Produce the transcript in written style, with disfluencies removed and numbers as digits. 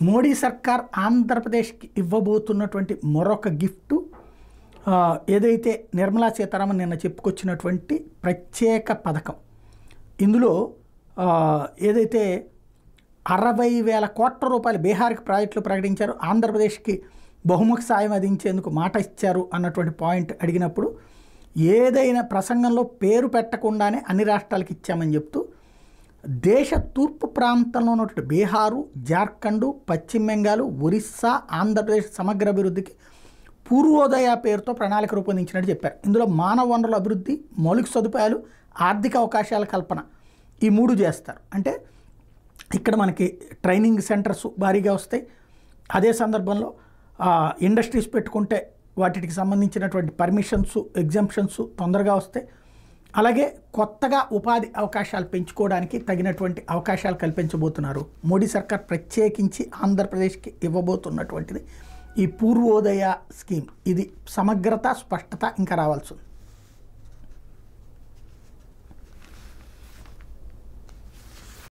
మోడీ సర్కార్ ఆంధ్రప్రదేశ్కి ఇవ్వబోతున్నటువంటి మరొక గిఫ్ట్ ఏదైతే నిర్మలా సీతారామన్ నిన్న చెప్పుకొచ్చినటువంటి ప్రత్యేక పథకం. ఇందులో ఏదైతే 60,000 కోట్ల రూపాయలు బీహార్కి ప్రాజెక్టులు ప్రకటించారు, ఆంధ్రప్రదేశ్కి బహుముఖ సాయం అందించేందుకు మాట ఇచ్చారు అన్నటువంటి పాయింట్ అడిగినప్పుడు ఏదైనా ప్రసంగంలో పేరు పెట్టకుండానే అన్ని రాష్ట్రాలకు ఇచ్చామని చెప్తూ దేశ తూర్పు ప్రాంతంలో ఉన్నటువంటి బీహారు, జార్ఖండ్, పశ్చిమ బెంగాల్, ఒరిస్సా, ఆంధ్రప్రదేశ్ సమగ్ర అభివృద్ధికి పూర్వోదయ పేరుతో ప్రణాళిక రూపొందించినట్టు చెప్పారు. ఇందులో మానవ వనరుల అభివృద్ధి, మౌలిక సదుపాయాలు, ఆర్థిక అవకాశాల కల్పన ఈ 3 చేస్తారు. అంటే ఇక్కడ మనకి ట్రైనింగ్ సెంటర్స్ భారీగా వస్తాయి. అదే సందర్భంలో ఇండస్ట్రీస్ పెట్టుకుంటే వాటికి సంబంధించినటువంటి పర్మిషన్స్, ఎగ్జంప్షన్స్ తొందరగా వస్తాయి. అలాగే కొత్తగా ఉపాధి అవకాశాలు పెంచుకోవడానికి తగినటువంటి అవకాశాలు కల్పించబోతున్నారు. మోడీ సర్కార్ ప్రత్యేకించి ఆంధ్రప్రదేశ్కి ఇవ్వబోతున్నటువంటిది ఈ పూర్వోదయ స్కీమ్. ఇది సమగ్రత, స్పష్టత ఇంకా రావాల్సి ఉంది.